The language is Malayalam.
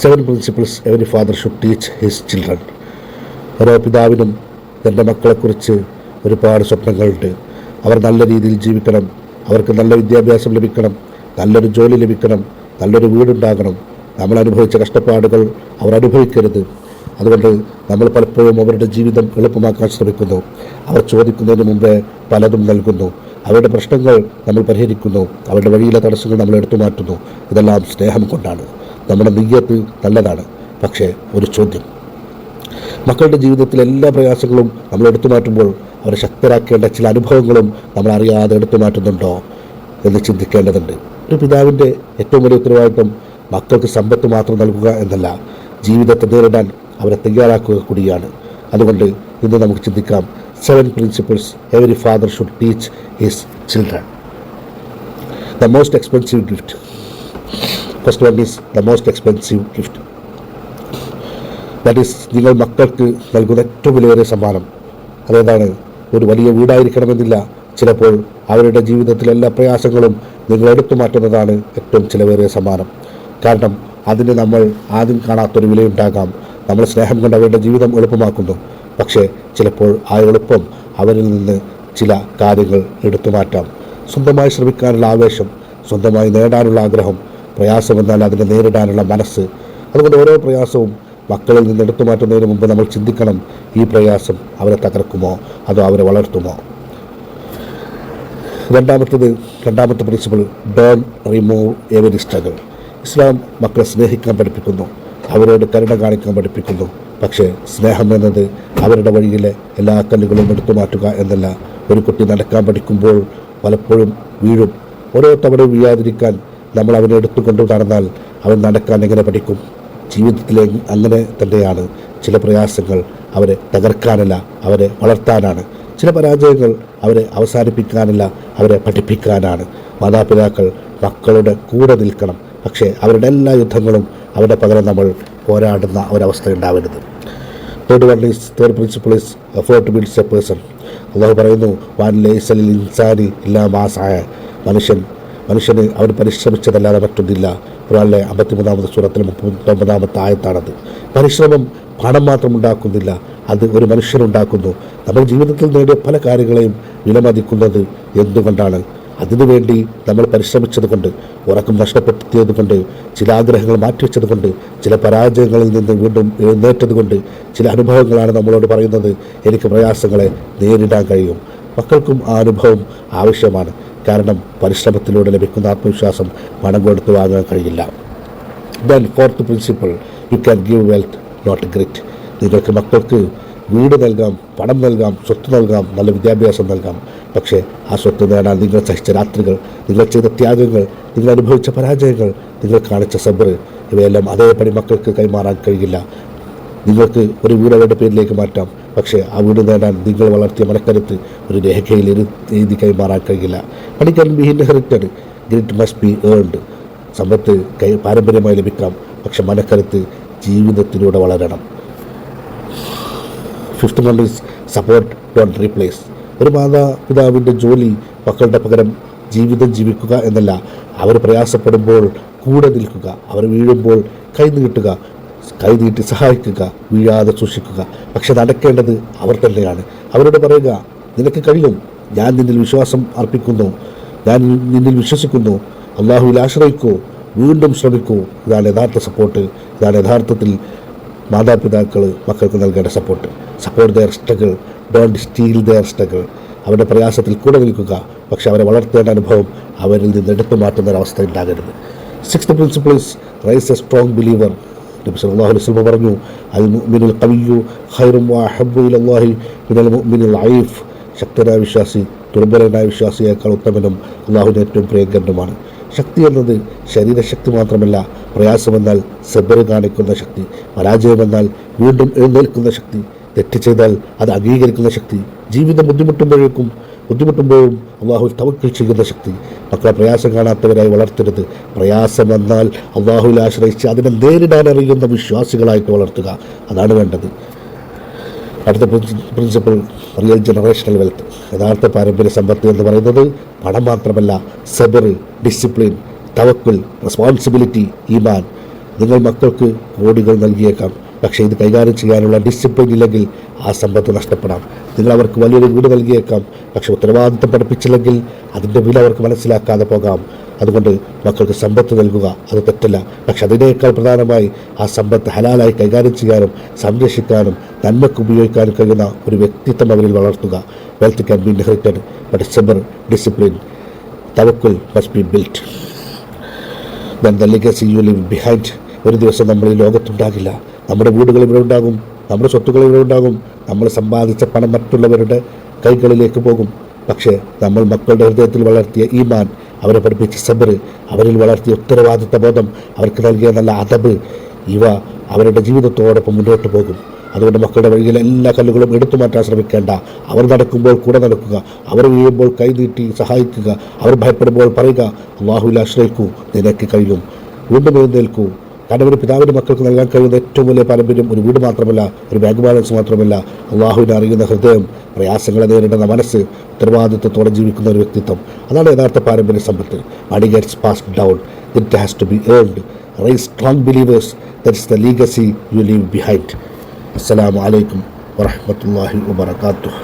7 principles every father should teach his children. ഓരോ പിതാവിനും തൻ്റെ മക്കളെക്കുറിച്ച് ഒരുപാട് സ്വപ്നങ്ങളുണ്ട്. അവർ നല്ല രീതിയിൽ ജീവിക്കണം, അവർക്ക് നല്ല വിദ്യാഭ്യാസം ലഭിക്കണം, നല്ലൊരു ജോലി ലഭിക്കണം, നല്ലൊരു വീടുണ്ടാകണം. നമ്മൾ അനുഭവിച്ച കഷ്ടപ്പാടുകൾ അവർ അനുഭവിക്കരുത്. അതുകൊണ്ട് നമ്മൾ പലപ്പോഴും അവരുടെ ജീവിതം എളുപ്പമാക്കാൻ ശ്രമിക്കുന്നു. അവർ ചോദിക്കുന്നതിന് മുമ്പേ പലതും നൽകുന്നു. അവരുടെ പ്രശ്നങ്ങൾ നമ്മൾ പരിഹരിക്കുന്നു. അവരുടെ വഴിയിലെ തടസ്സങ്ങൾ നമ്മൾ എടുത്തു മാറ്റുന്നു. ഇതെല്ലാം സ്നേഹം കൊണ്ടാണ്. നമ്മുടെ നിയ്യത്ത് നല്ലതാണ്. പക്ഷേ ഒരു ചോദ്യം, മക്കളുടെ ജീവിതത്തിലെ എല്ലാ പ്രയാസങ്ങളും നമ്മൾ എടുത്തു മാറ്റുമ്പോൾ അവരെ ശക്തരാക്കേണ്ട ചില അനുഭവങ്ങളും നമ്മൾ അറിയാതെ എടുത്തു മാറ്റുന്നുണ്ടോ എന്ന് ചിന്തിക്കേണ്ടതുണ്ട്. ഒരു പിതാവിൻ്റെ ഏറ്റവും വലിയ ഉത്തരവാദിത്വം മക്കൾക്ക് സമ്പത്ത് മാത്രം നൽകുക എന്നല്ല, ജീവിതത്തെ നേരിടാൻ അവരെ തയ്യാറാക്കുക കൂടിയാണ്. അതുകൊണ്ട് ഇന്ന് നമുക്ക് ചിന്തിക്കാം 7 principles every father should teach his children. The most expensive gift. First one is the most expensive gift. That is, നിങ്ങൾ മക്കൾക്ക് നൽകുന്ന ഏറ്റവും വിലയേറിയ സമ്മാനം. അതേതാണ്? ഒരു വലിയ വീടായിരിക്കണമെന്നില്ല. ചിലപ്പോൾ അവരുടെ ജീവിതത്തിലെ എല്ലാ പ്രയാസങ്ങളും നിങ്ങൾ എടുത്തു മാറ്റുന്നതാണ് ഏറ്റവും ചിലവേറിയ സമ്മാനം. കാരണം അതിന് നമ്മൾ ആദ്യം കാണാത്തൊരു വിലയുണ്ടാകാം. നമ്മൾ സ്നേഹം കൊണ്ട് അവരുടെ ജീവിതം എളുപ്പമാക്കുന്നു. പക്ഷേ ചിലപ്പോൾ ആ എളുപ്പം അവരിൽ നിന്ന് ചില കാര്യങ്ങൾ എടുത്തു മാറ്റാം. സ്വന്തമായി ശ്രമിക്കാനുള്ള ആവേശം, സ്വന്തമായി നേടാനുള്ള ആഗ്രഹം, പ്രയാസമെന്നാൽ അതിനെ നേരിടാനുള്ള മനസ്സ്. അതുകൊണ്ട് ഓരോ പ്രയാസവും മക്കളിൽ നിന്ന് എടുത്തു മാറ്റുന്നതിന് മുമ്പ് നമ്മൾ ചിന്തിക്കണം, ഈ പ്രയാസം അവരെ തകർക്കുമോ അതോ അവരെ വളർത്തുമോ? രണ്ടാമത്തെ principle, don't remove every struggle. ഇസ്ലാം മക്കളെ സ്നേഹിക്കാൻ പഠിപ്പിക്കുന്നു, അവരോട് കരുണ കാണിക്കാൻ പഠിപ്പിക്കുന്നു. പക്ഷേ സ്നേഹം എന്നത് അവരുടെ വഴിയിലെ എല്ലാ കല്ലുകളും എടുത്തു മാറ്റുക എന്നല്ല. ഒരു കുട്ടി നടക്കാൻ പഠിക്കുമ്പോൾ പലപ്പോഴും വീഴും. ഓരോ തവണ വീഴാതിരിക്കാൻ നമ്മൾ അവനെ എടുത്തുകൊണ്ട് നടന്നാൽ അവൻ നടക്കാൻ എങ്ങനെ പഠിക്കും? ജീവിതത്തിലെ അങ്ങനെ തന്നെയാണ്. ചില പ്രയാസങ്ങൾ അവരെ തകർക്കാനല്ല, അവരെ വളർത്താനാണ്. ചില പരാജയങ്ങൾ അവരെ അവസാനിപ്പിക്കാനല്ല, അവരെ പഠിപ്പിക്കാനാണ്. മാതാപിതാക്കൾ മക്കളുടെ കൂടെ നിൽക്കണം. പക്ഷേ അവരുടെ എല്ലാ യുദ്ധങ്ങളും അവരുടെ പകരം നമ്മൾ പോരാടുന്ന ഒരവസ്ഥ ഉണ്ടാവരുത്. Third principle is effort builds a person. അള്ളാഹു പറയുന്നു, വാൻ ലൈസൽ ഇൻസാനി ഇല്ലാ മാ സഅ. മനുഷ്യന് അവർ പരിശ്രമിച്ചതല്ലാതെ മറ്റൊന്നില്ല. ഖുർആനിലെ 53-ാമത്തെ സൂറത്തിലെ 39-ാമത്തെ ആയത്താണത്. പരിശ്രമം പണം മാത്രം ഉണ്ടാക്കുന്നില്ല, അത് ഒരു മനുഷ്യനുണ്ടാക്കുന്നു. നമ്മൾ ജീവിതത്തിൽ നേടിയ പല കാര്യങ്ങളെയും വിലമതിക്കുന്നത് എന്തുകൊണ്ടാണ്? അതിനുവേണ്ടി നമ്മൾ പരിശ്രമിച്ചത് കൊണ്ട്, ഉറക്കം നഷ്ടപ്പെടുത്തിയത് കൊണ്ട്, ചില ആഗ്രഹങ്ങൾ മാറ്റിവെച്ചത് കൊണ്ട്, ചില പരാജയങ്ങളിൽ നിന്ന് വീണ്ടും എഴുന്നേറ്റത് കൊണ്ട്, ചില അനുഭവങ്ങളാണ് നമ്മളോട് പറയുന്നത് എനിക്ക് പ്രയാസങ്ങളെ നേരിടാൻ കഴിയും. മക്കൾക്കും ആ അനുഭവം ആവശ്യമാണ്. കാരണം പരിശ്രമത്തിലൂടെ ലഭിക്കുന്ന ആത്മവിശ്വാസം പണം കൊടുത്ത് വാങ്ങാൻ കഴിയില്ല. Then fourth principle, you can give wealth not grit. നിങ്ങൾക്ക് മക്കൾക്ക് വീട് നൽകാം, പണം നൽകാം, സ്വത്ത് നൽകാം, നല്ല വിദ്യാഭ്യാസം നൽകാം. പക്ഷേ ആ സ്വത്ത് നേടാൻ നിങ്ങൾ സഹിച്ച രാത്രികൾ, നിങ്ങൾ ചെയ്ത ത്യാഗങ്ങൾ, നിങ്ങൾ അനുഭവിച്ച പരാജയങ്ങൾ, നിങ്ങൾ കാണിച്ച സബർ, ഇവയെല്ലാം അതേപടി മക്കൾക്ക് കൈമാറാൻ കഴിയില്ല. നിങ്ങൾക്ക് ഒരു വീട് അവരുടെ പേരിലേക്ക് മാറ്റാം, പക്ഷേ ആ വീട് നേടാൻ നിങ്ങൾ വളർത്തിയ മനക്കരുത്ത് ഒരു രേഖയിൽ എഴുതി കൈമാറാൻ കഴിയില്ല. Money can be inherited, grit must be earned. സമ്പത്ത് പാരമ്പര്യമായി ലഭിക്കാം, പക്ഷെ മനക്കരുത്ത് ജീവിതത്തിലൂടെ വളരണം. Fifth one is support don't replace. ഒരു മാതാപിതാവിൻ്റെ ജോലി മക്കളുടെ പകരം ജീവിതം ജീവിക്കുക എന്നല്ല, അവർ പ്രയാസപ്പെടുമ്പോൾ കൂടെ നിൽക്കുക, അവർ വീഴുമ്പോൾ കൈനീട്ടി സഹായിക്കുക, വീഴാതെ സൂക്ഷിക്കുക. പക്ഷെ നടക്കേണ്ടത് അവർ തന്നെയാണ്. അവരോട് പറയുക, നിനക്ക് കഴിയും, ഞാൻ നിന്നിൽ വിശ്വാസം അർപ്പിക്കുന്നു, ഞാൻ നിന്നിൽ വിശ്വസിക്കുന്നു, അള്ളാഹുവിൽ ആശ്രയിക്കൂ, വീണ്ടും ശ്രമിക്കൂ. ഇതാണ് യഥാർത്ഥ സപ്പോർട്ട്. ഇതാണ് യഥാർത്ഥത്തിൽ മാതാപിതാക്കൾ മക്കൾക്ക് നൽകേണ്ട support. Support their struggle, don't steal their struggle. അവരുടെ പ്രയാസത്തിൽ കൂടെ നിൽക്കുക, പക്ഷെ അവരെ വളർത്തേണ്ട അനുഭവം അവരിൽ നിന്ന് എടുത്തു മാറ്റുന്ന ഒരവസ്ഥ ഉണ്ടാകരുത്. Sixth principle is raise a strong believer. നബി സല്ലല്ലാഹു അലൈഹി വസല്ലം പറഞ്ഞു, അൽ മുഅ്മിനുൽ ഖവിയ്യു ഖൈറുൻ വഅഹബ്ബു ഇലല്ലാഹി മിനൽ മുഅ്മിനിൽ ലഈഫ്. ശക്തനായ വിശ്വാസി ദുർബലനായ വിശ്വാസിയേക്കാൾ ഉത്തമനും അള്ളാഹുവിന് ഏറ്റവും പ്രിയങ്കരനുമാണ്. ശക്തി എന്നത് ശരീരശക്തി മാത്രമല്ല, പ്രയാസമെന്നാൽ സബർ കാണിക്കുന്ന ശക്തി, പരാജയമെന്നാൽ വീണ്ടും എഴുന്നേൽക്കുന്ന ശക്തി, തെറ്റ് ചെയ്താൽ അത് അംഗീകരിക്കുന്ന ശക്തി, ജീവിതം ബുദ്ധിമുട്ടുമ്പോഴും അള്ളാഹുവിൽ തവക്കൽ ചെയ്യുന്ന ശക്തി. മക്കളെ പ്രയാസം കാണാത്തവരായി വളർത്തരുത്. പ്രയാസമെന്നാൽ അള്ളാഹുവിൽ ആശ്രയിച്ച് അതിനെ നേരിടാൻ അറിയുന്ന വിശ്വാസികളായിട്ട് വളർത്തുക. അതാണ് വേണ്ടത്. അടുത്ത പ്രിൻസിപ്പിൾ, റിയൽ ജനറേഷണൽ വെൽത്ത്. യഥാർത്ഥ പാരമ്പര്യ സമ്പത്ത് എന്ന് പറയുന്നത് പണം മാത്രമല്ല, സബർ, ഡിസിപ്ലിൻ, തവക്കുൽ, റെസ്പോൺസിബിലിറ്റി, ഈമാൻ. നിങ്ങൾ മക്കൾക്ക് കോടികൾ നൽകിയേക്കാം, പക്ഷേ ഇത് കൈകാര്യം ചെയ്യാനുള്ള ഡിസിപ്ലിൻ ഇല്ലെങ്കിൽ ആ സമ്പത്ത് നഷ്ടപ്പെടാം. നിങ്ങൾ അവർക്ക് വലിയൊരു വീട് നൽകിയേക്കാം, പക്ഷേ ഉത്തരവാദിത്തം പഠിപ്പിച്ചില്ലെങ്കിൽ അതിൻ്റെ വില അവർക്ക് മനസ്സിലാക്കാതെ പോകാം. അതുകൊണ്ട് മക്കൾക്ക് സമ്പത്ത് നൽകുക അത് തെറ്റല്ല, പക്ഷെ അതിനേക്കാൾ പ്രധാനമായി ആ സമ്പത്ത് ഹലാലായി കൈകാര്യം ചെയ്യാനും സംരക്ഷിക്കാനും നന്മയ്ക്ക് ഉപയോഗിക്കാനും കഴിയുന്ന ഒരു വ്യക്തിത്വം അവരിൽ വളർത്തുക. Wealth can be inherited, but സബർ, ഡിസിപ്ലിൻ, തവക്കുൽ must be built. Then the legacy you leave behind. ഒരു ദിവസം നമ്മൾ ഈ ലോകത്തുണ്ടാകില്ല. നമ്മുടെ വീടുകൾ ഇവിടെ ഉണ്ടാകും, നമ്മുടെ സ്വത്തുക്കൾ ഇവിടെ ഉണ്ടാകും, നമ്മൾ സമ്പാദിച്ച പണം മറ്റുള്ളവരുടെ കൈകളിലേക്ക് പോകും. പക്ഷേ നമ്മൾ മക്കളുടെ ഹൃദയത്തിൽ വളർത്തിയ ഈമാൻ, അവരെ പഠിപ്പിച്ച സബർ, അവരിൽ വളർത്തിയ ഉത്തരവാദിത്ത ബോധം, അവർക്ക് നൽകിയ നല്ല അദബ്, ഇവ അവരുടെ ജീവിതത്തോടൊപ്പം മുന്നോട്ട് പോകും. അതുകൊണ്ട് മക്കളുടെ വഴിയിലെ എല്ലാ കല്ലുകളും എടുത്തു മാറ്റാൻ ശ്രമിക്കേണ്ട. അവർ നടക്കുമ്പോൾ കൂടെ നടക്കുക, അവർ വീഴുമ്പോൾ കൈനീട്ടി സഹായിക്കുക, അവർ ഭയപ്പെടുമ്പോൾ പറയുക അല്ലാഹുവിൽ ആശ്രയിക്കൂ, നിനക്ക് കഴിയും, വീണ്ടും എഴുന്നേൽക്കൂ. കാരണം ഒരു പിതാവിൻ്റെ മക്കൾക്ക് നൽകാൻ കഴിയുന്ന ഏറ്റവും വലിയ പാരമ്പര്യം ഒരു വീട് മാത്രമല്ല, ഒരു ബാങ്ക് ബാലൻസ് മാത്രമല്ല, അല്ലാഹുവിനെ അറിയുന്ന ഹൃദയം, പ്രയാസങ്ങളെ നേരിടുന്ന മനസ്സ്, ഉത്തരവാദിത്വത്തോടെ ജീവിക്കുന്ന ഒരു വ്യക്തിത്വം. അതാണ് യഥാർത്ഥ പാരമ്പര്യ സമ്പത്ത്. Money gets passed down, it has to be earned. Raise strong believers, that is the legacy you leave behind. അസ്സലാമു അലൈക്കും വറഹ്മത്തുള്ളാഹി വബറകാതുഹു.